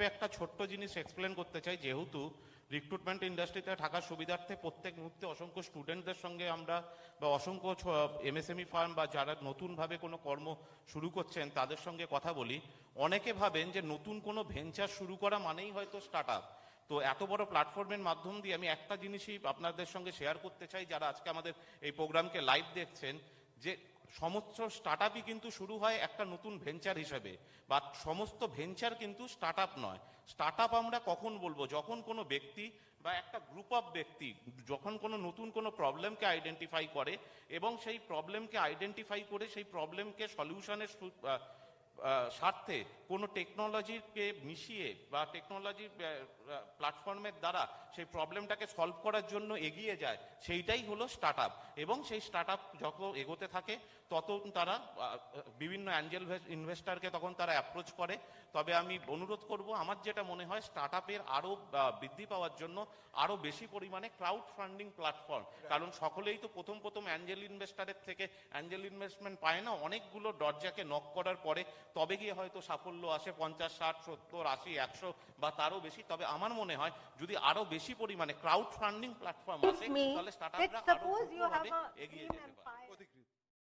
একটা ছোট্ট জিনিস এক্সপ্লেন করতে চাই। যেহেতু রিক্রুটমেন্ট ইন্ডাস্ট্রিতে থাকার সুবিধার্থে প্রত্যেক মুহূর্তে অসংখ্য স্টুডেন্টদের সঙ্গে আমরা বা অসংখ্য এমএসএমই ফার্ম বা যারা নতুনভাবে কোনো কর্ম শুরু করছেন তাদের সঙ্গে কথা বলি, অনেকে ভাবেন যে নতুন কোনো ভেঞ্চার শুরু করা মানেই হয়তো স্টার্ট আপ। তো এত বড় প্ল্যাটফর্মের মাধ্যম দিয়ে আমি একটা জিনিসই আপনাদের সঙ্গে শেয়ার করতে চাই, যারা আজকে আমাদের এই প্রোগ্রামকে লাইভ দেখছেন, যে সমস্ত স্টার্ট আপই কিন্তু শুরু হয় একটা নতুন ভেঞ্চার হিসেবে, বা সমস্ত ভেঞ্চার কিন্তু স্টার্ট আপ নয়। স্টার্ট আপ আমরা কখন বলবো? যখন কোনো ব্যক্তি বা একটা গ্রুপ অফ ব্যক্তি যখন কোনো নতুন কোনো প্রবলেমকে আইডেন্টিফাই করে এবং সেই প্রবলেমকে আইডেন্টিফাই করে সেই প্রবলেমকে সলিউশনের স্বার্থে কোনো টেকনোলজিকে মিশিয়ে বা টেকনোলজির প্ল্যাটফর্মের দ্বারা সেই প্রবলেমটাকে সলভ করার জন্য এগিয়ে যায়, সেইটাই হলো স্টার্ট আপ। এবং সেই স্টার্ট আপ যত এগোতে থাকে তত তারা বিভিন্ন অ্যাঞ্জেল ইনভেস্টারকে তখন তারা অ্যাপ্রোচ করে। তবে আমি অনুরোধ করব, আমার যেটা মনে হয় স্টার্ট আপের আরও বৃদ্ধি পাওয়ার জন্য আরও বেশি পরিমাণে ক্রাউড ফান্ডিং প্ল্যাটফর্ম, কারণ সকলেই তো প্রথম অ্যাঞ্জেল ইনভেস্টারের থেকে অ্যাঞ্জেল ইনভেস্টমেন্ট পায় না, অনেকগুলো দরজাকে নক করার পরে তবে গিয়ে হয়তো সাফল্য আসে 50, 60, 70, 80, 100 বা তারও বেশি। তবে আমার মনে হয় যদি আরো বেশি পরিমাণে ক্রাউড ফান্ডিং প্ল্যাটফর্ম আসে তাহলে স্টার্টআপরা আরো দ্রুতভাবে এগিয়ে যেতে পারে।